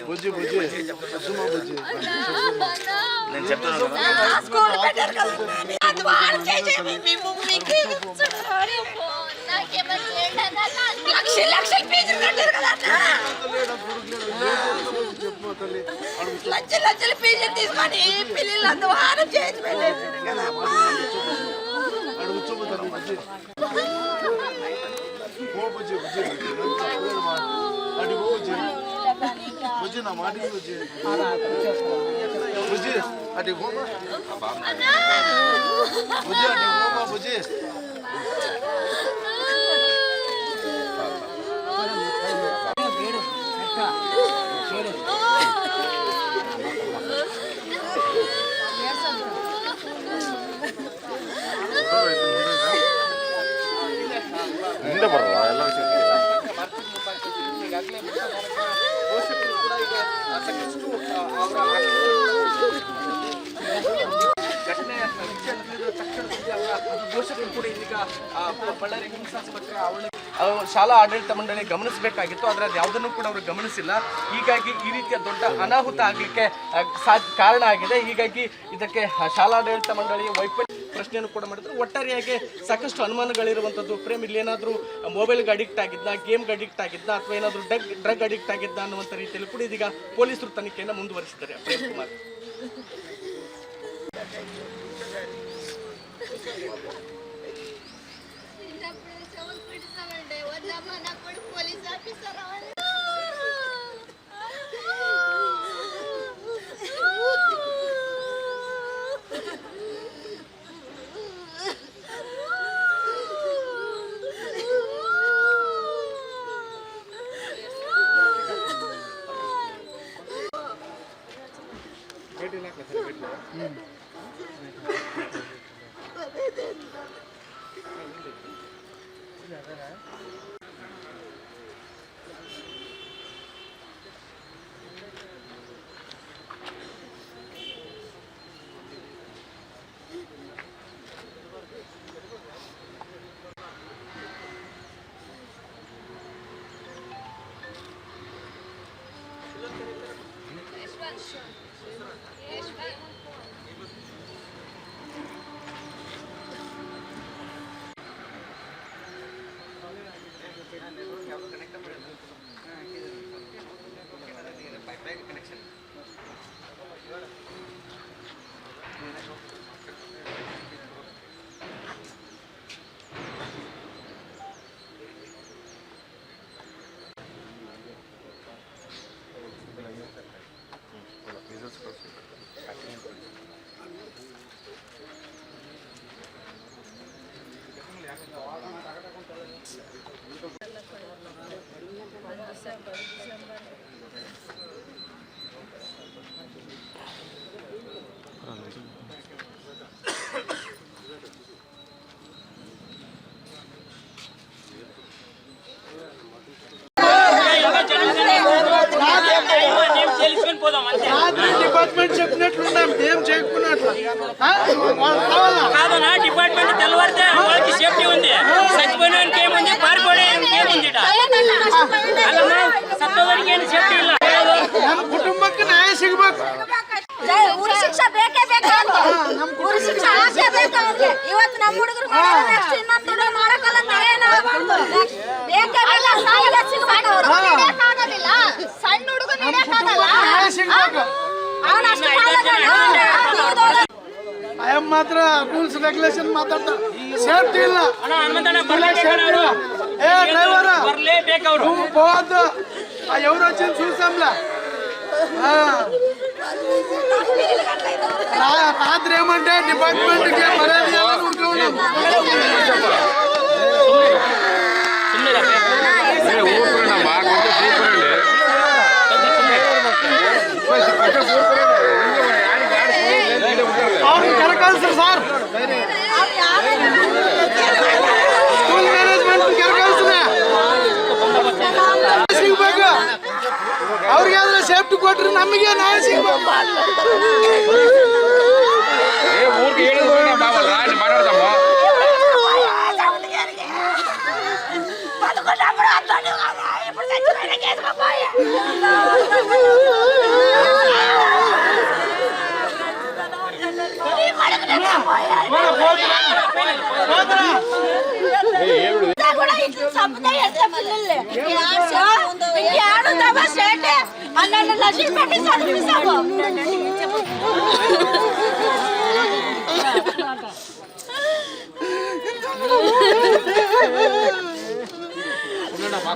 బుజ్జి బుజ్జి అద్దుమా బుజ్జి నేను చెప్తాను స్కూల్ పెట్టారు కదా అది వాడు చేసేది మీ మమ్మీకి లక్షలు ఫీజులు కట్టారు కదా లక్షలు ఫీజులు తీసుకొని పిల్లలంతా వారు చేసి పెట్టేసారు కదా బుజ్జి నా మాట బుజ్జి బుజ్జి అటు గోమా బుజ్జి అటు గోమా బుజ్జి ನಿಂದೆ ಬರಲ್ಲ ಎಲ್ಲ ಶಾಲಾ ಆಡಳಿತ ಮಂಡಳಿ ಗಮನಿಸಬೇಕಾಗಿತ್ತು, ಆದರೆ ಅದು ಯಾವುದನ್ನು ಕೂಡ ಅವರು ಗಮನಿಸಿಲ್ಲ. ಹೀಗಾಗಿ ಈ ರೀತಿಯ ದೊಡ್ಡ ಅನಾಹುತ ಆಗಲಿಕ್ಕೆ ಕಾರಣ ಆಗಿದೆ. ಹೀಗಾಗಿ ಇದಕ್ಕೆ ಶಾಲಾಡಳಿತ ಮಂಡಳಿಯ ವೈಫಲ್ಯ ಪ್ರಶ್ನೆಯನ್ನು ಕೂಡ ಮಾಡಿದ್ರು. ಒಟ್ಟಾರೆಯಾಗಿ ಸಾಕಷ್ಟು ಅನುಮಾನಗಳಿರುವಂಥದ್ದು. ಪ್ರೇಮ್ ಇಲ್ಲಿ ಏನಾದರೂ ಮೊಬೈಲ್ಗೆ ಅಡಿಕ್ಟ್ ಆಗಿದ್ದ, ಗೇಮ್ಗೆ ಅಡಿಕ್ಟ್ ಆಗಿದ್ದ, ಅಥವಾ ಏನಾದರೂ ಡ್ರಗ್ ಅಡಿಕ್ಟ್ ಆಗಿದ್ದ ಅನ್ನುವಂಥ ರೀತಿಯಲ್ಲಿ ಕೂಡ ಇದೀಗ ಪೊಲೀಸರು ತನಿಖೆಯನ್ನು ಮುಂದುವರಿಸಿದ್ದಾರೆ. ಪ್ರೇಮ್ ಕುಮಾರ್ డిపార్ట్మెంట్ చెప్పినట్లున్నాం, ఏం చేయకున్నట్లు కాదనా డిపార్ట్మెంట్ తెల్లవారితే వాళ్ళకి సేఫ్టీ ఉంది, చచ్చిపోయినానికి ఏముంది, పారిపోవడానికి ఏముంది, ಸತ್ತೋದರಿಗೆ ಏನು ಸೇಫ್ಟಿ ಇಲ್ಲ. ನಮ್ಮ ಕುಟುಂಬಕ್ಕೆ ನ್ಯಾಯ ಸಿಗಬೇಕು. ಊರ ಶಿಕ್ಷೆ ಬೇಕೇ ಬೇಕು, ಊರ ಶಿಕ್ಷೆ ಹಾಕೇ ಬೇಕು ಅವ್ರಿಗೆ. ಇವತ್ತು ನಮ್ಮ ಹುಡುಗರು ನೆಕ್ಸ್ಟ್ ಇನ್ನೊಂದು ಹುಡುಗರು ಮಾಡಕ್ಕಲ್ಲ ಬೇಕೇ ಬೇಕು, ಸಾಯಿಗೆ ಸಿಗಬೇಕು. ನಡೆಯಕ್ಕಾಗೋದಿಲ್ಲ, ಸಣ್ಣ ಹುಡುಗರು ನಡೆಯಕ್ಕಾಗಲ್ಲ, ನ್ಯಾಯ ಸಿಗಬೇಕು. ಐಎಂ ಮಾತ್ರ ರೂಲ್ಸ್ ರೆಗ್ಯುಲೇಷನ್ ಮಾತಾಡ್ತಾ ಸೇಫ್ಟಿ ಇಲ್ಲ. ఏ డ్రైవర్ నువ్వు పోవద్దు, ఎవరు వచ్చింది చూసాంలా. రాత్రి ఏమంటే డిపార్ట్మెంట్కి మర్యాద ఊరుకున్నాం. ಕೆರಕಾಲ್ಸ್ರಿ సార్, స్కూల్ మేనేజ్మెంట్ ಕೆರಕಾల్ಸ್ರಿ. ಕೊಟ್ರೆ ನಮಗೆ ನ್ಯಾಯ ಸಿಗ್ಬೇಕು. ಊರಿಗೆ ಹೇಳಿದ್ರೆ ನಾವಲ್ಲ ರಾಜ್ ಮಾತಾಡ್ದಮ್ಮ.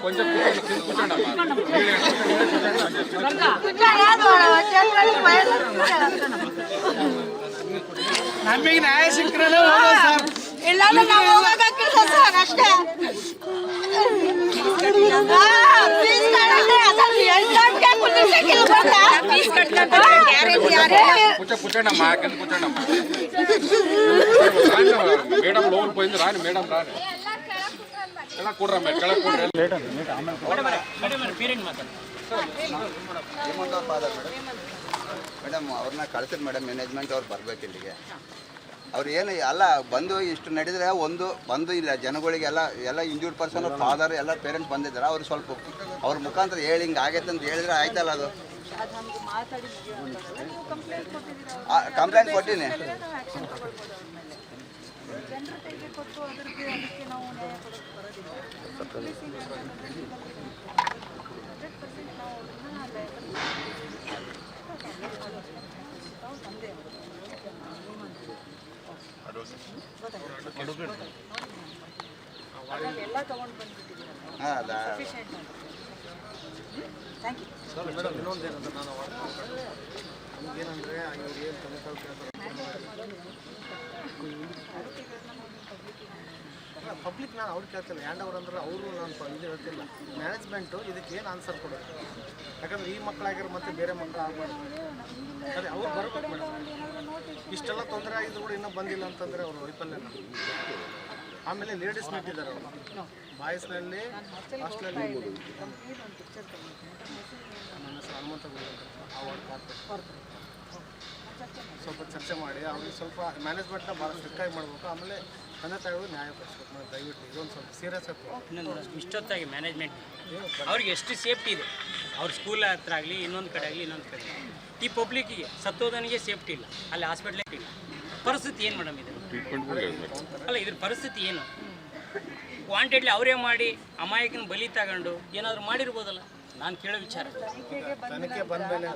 కొంచెం ನಮಗೆ ನ್ಯಾಯ ಸಿಕ್ಕರೆ ಸರ್. ಇಲ್ಲ ನಾವು ಹೋಗಕ್ಕಿಲ್ಲ ಸರ್ ಅಷ್ಟೇ. కూర్చోండమ్మా కింద కూర్చోండమ్మా మేడం లోన్ పోయింది రాని మేడం రాని ఎలా కూడరా మేడం ಕೆಳಗೆ ಕೂಡ್ರಿ ಮೇಡಮ್ ಅವ್ರನ್ನ ಕಳ್ಸಿದ್ ಮೇಡಮ್ ಮ್ಯಾನೇಜ್ಮೆಂಟ್ ಅವ್ರು ಬರ್ಬೇಕು ಇಲ್ಲಿಗೆ. ಅವ್ರು ಏನು ಎಲ್ಲ ಬಂದು ಇಷ್ಟು ನಡೆದರೆ ಒಂದು ಬಂದು ಇಲ್ಲ ಜನಗಳಿಗೆಲ್ಲ ಎಲ್ಲ ಇಂಜೂರ್ಡ್ ಪರ್ಸನ್ ಫಾದರ್ ಎಲ್ಲ ಪೇರೆಂಟ್ಸ್ ಬಂದಿದ್ದಾರೆ. ಅವ್ರು ಸ್ವಲ್ಪ ಅವ್ರ ಮುಖಾಂತರ ಹೇಳಿ ಹಿಂಗೆ ಆಗೈತೆ ಅಂತ ಹೇಳಿದ್ರೆ ಆಯ್ತಲ್ಲ. ಅದು ಕಂಪ್ಲೇಂಟ್ ಕೊಟ್ಟಿನಿ. ಪಬ್ಲಿಕ್ ನಾನು ಅವ್ರು ಕೇಳ್ತಿಲ್ಲ. ಹ್ಯಾಂಡ್ ಓವರ್ ಅಂದ್ರೆ ಅವರು ನಾನು ಇದು ಹೇಳ್ತಿಲ್ಲ. ಮ್ಯಾನೇಜ್ಮೆಂಟು ಇದಕ್ಕೆ ಏನು ಆನ್ಸರ್ ಕೊಡೋದು? ಯಾಕಂದ್ರೆ ಈ ಮಕ್ಕಳಾಗಿರೋ ಮತ್ತೆ ಬೇರೆ ಮಕ್ಕಳು ಆಗ್ಬಾರ್ದು. ಅದೇ ಅವ್ರು ಬರ್ಬೇಕು ಮೇಡಮ್. ಇಷ್ಟೆಲ್ಲ ತೊಂದರೆ ಆಗಿದ್ರು ಕೂಡ ಇನ್ನೂ ಬಂದಿಲ್ಲ ಅಂತಂದರೆ ಅವರು ವೈಫಲ್ಯ. ಆಮೇಲೆ ಲೇಡೀಸ್ ನಿಂತಿದ್ದಾರೆ ಅವರು ಬಾಯ್ಸ್ನಲ್ಲಿ ಹಾಸ್ಟೆಲಲ್ಲಿ. ನನ್ನ ಹೆಸರು ಹನುಮಂತ ಅವಾರ್ಡ್ ಕಾರ್ಪೊರೇಟ್. ಸ್ವಲ್ಪ ಚರ್ಚೆ ಮಾಡಿ ಅವ್ರಿಗೆ ಸ್ವಲ್ಪ ಮ್ಯಾನೇಜ್ಮೆಂಟ್ನ ಭಾಳ ಸ್ಟ್ರಿಕ್ಟಾಗಿ ಮಾಡಬೇಕು. ಆಮೇಲೆ ತಂದೆ ತಾಯಿಗಳು ನ್ಯಾಯ ಪಡಿಸ್ಬೇಕು ಮೇಡಮ್. ದಯವಿಟ್ಟು ಇದೊಂದು ಸ್ವಲ್ಪ ಸೀರಿಯಸ್ ಆಗಿ ಇಷ್ಟೊತ್ತಾಗಿ ಮ್ಯಾನೇಜ್ಮೆಂಟ್ ಅವ್ರಿಗೆ ಎಷ್ಟು ಸೇಫ್ಟಿ ಇದೆ. ಅವ್ರ ಸ್ಕೂಲ್ ಹತ್ರ ಆಗಲಿ ಇನ್ನೊಂದು ಕಡೆ ಆಗಲಿ ಇನ್ನೊಂದು ಕಡೆ. ಈ ಪಬ್ಲಿಕ್ಕಿಗೆ ಸತ್ತೋದನಿಗೆ ಸೇಫ್ಟಿ ಇಲ್ಲ, ಅಲ್ಲಿ ಹಾಸ್ಪಿಟ್ಲಿಗೆ ಇಲ್ಲ. ಪರಿಸ್ಥಿತಿ ಏನು ಮೇಡಮ್ ಇದು? ಅಲ್ಲ ಇದ್ರ ಪರಿಸ್ಥಿತಿ ಏನು? ವಾಂಟೆಡ್ಲಿ ಅವರೇ ಮಾಡಿ ಅಮಾಯಕನ ಬಲಿ ತಗೊಂಡು ಏನಾದರೂ ಮಾಡಿರ್ಬೋದಲ್ಲ. ನಾನು ಕೇಳೋ ವಿಚಾರ ತನಿಖೆ ಬಂದ ಮೇಲೆ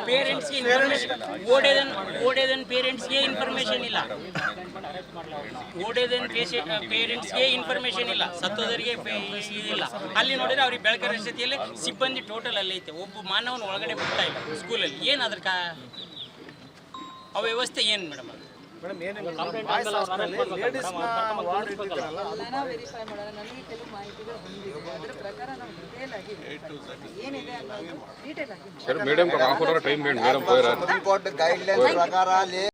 ಪೇರೆಂಟ್ಸ್ಗೆ ಇನ್ಫಾರ್ಮೇಷನ್ ಓಡೇದನ್ ಪೇರೆಂಟ್ಸ್ಗೆ ಇನ್ಫಾರ್ಮೇಷನ್ ಇಲ್ಲ. ಓಡೇದನ್ ಪೇರೆಂಟ್ಸ್ಗೆ ಇನ್ಫಾರ್ಮೇಷನ್ ಇಲ್ಲ, ಸತ್ತೋದರಿಗೆ ಇಲ್ಲ. ಅಲ್ಲಿ ನೋಡಿದ್ರೆ ಅವ್ರಿಗೆ ಬೆಳಕರ ಸ್ಥಿತಿಯಲ್ಲಿ ಸಿಬ್ಬಂದಿ ಟೋಟಲ್ ಅಲ್ಲಿ ಐತೆ. ಒಬ್ಬ ಮಾನವನ ಒಳಗಡೆ ಬಿಡ್ತಾ ಇಲ್ಲ ಸ್ಕೂಲಲ್ಲಿ. ಏನು ಅದ್ರ ಅವ್ಯವಸ್ಥೆ ಏನು ಮೇಡಮ್? ಅದು ಮೇಡಮ್ ಏನಿಲ್ಲ, ಬಾಯ್ಸ್ ಹಾಸ್ಟೆಲಲ್ಲಿ ಲೇಡೀಸ್ನ ವಾರ್ಡ್ ಇಟ್ಟಿದ್ದಾರಲ್ಲ, ವೆರಿಫೈ ಮಾಡೋಣ. ನನಗೆ ಕೆಲವು ಮಾಹಿತಿಗಳು ಬಂದಿದೆ. ಅದರ ಪ್ರಕಾರ ನಾವು ಡೀಟೇಲ್ ಆಗಿ ಏನಿದೆ ಅನ್ನೋದು ಡೀಟೇಲ್ ಆಗಿ ಸರ್ ಮೇಡಮ್ ಹಾಕೋರ ಟೈಮ್ ಮೇಡಮ್ ಹೋಯ್ರಾ ರಿಪೋರ್ಟ್ ಗೈಡ್ಲೈನ್ಸ್ ಪ್ರಕಾರ ಅಲ್ಲಿ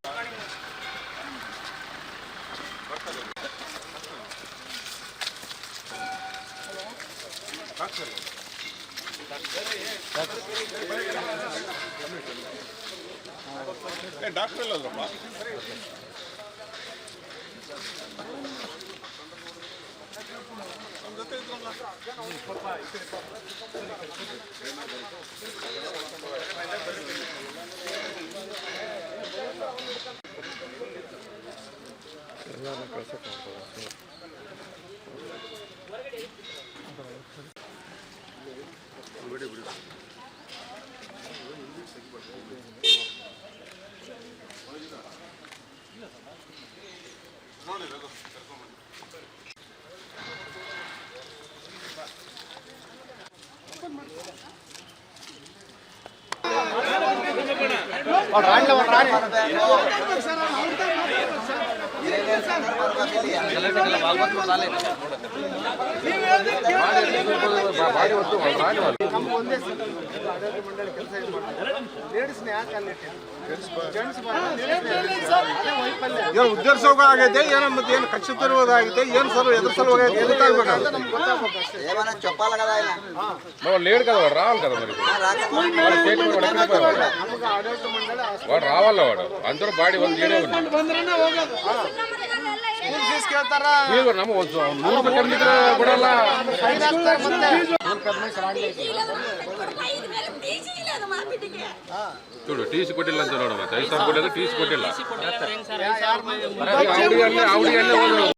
ಡಾಕ್ಟರ್ ಎಲ್ಲದ್ರಪ್ಪ? ನಮ್ಗೆ ಒಂದೇ ಸರ್ ಆಡಳಿತ ಮಂಡಳಿ ಕೆಲಸ ಏನು ಮಾಡ್ತಾರೆ ಲೇಡೀಸ್ನ ಯಾಕೆ ಅಲ್ಲಿ ಜೆಂಟ್ಸ್ ವೈಫಲ್ಯ ಉದ್ದೇಶೋಗ ಆಗೈತೆ ಏನೋ ಮತ್ತೆ ಏನು ಕಕ್ಷಿತಿರುವುದಾಗೈತೆ ಏನು ಸರ್ ಎದ್ರ ಸಲುವಾಗಿ ಗೊತ್ತಾಗ್ಬೇಕು ನಮ್ಗೆ ಗೊತ್ತಾಗಬೇಕು ಅಷ್ಟೇ ఏమైనా చెప్పాలి కదా ఆయన ನಾವು లేడు కదా వాడు రావాలి కదా మరి వాడు స్టేట్మెంట్ వాడు ఎక్కడ పోయాడు ನಮ್ಗೆ ಆಡಳಿತ ಮಂಡಳಿ వాడు రావాల వాడు అందరూ ಬಾಡಿ ಒಂದು ಏನೇ ఉంది ಬಂದ್ರನ್ನ ಹೋಗೋದು ಸ್ಕೂಲ್ ಫೀಸ್ ಕೇಳ್ತಾರ ನೀವು ನಮ್ಮ ಒಂದು 100 ರೂಪಾಯಿ ಕಡಿಮೆ ಬಿಡಲ್ಲ ಫೈನ್ ಹಾಕ್ತಾರೆ ಮತ್ತೆ చూడు టీసీ కొట్టిಲ್ಲ ಅಂತ ನೋಡು ಮತ್ತೆ 5,000 ಕೊಟ್ಟಿಲ್ಲ టీಸీ ಕೊಟ್ಟಿಲ್ಲ ಕೊಟ್ಟಿಲ್ಲ ಹೆಂಗ್ ಸರ್ ಆವಡಿ ಅಲ್ಲೇ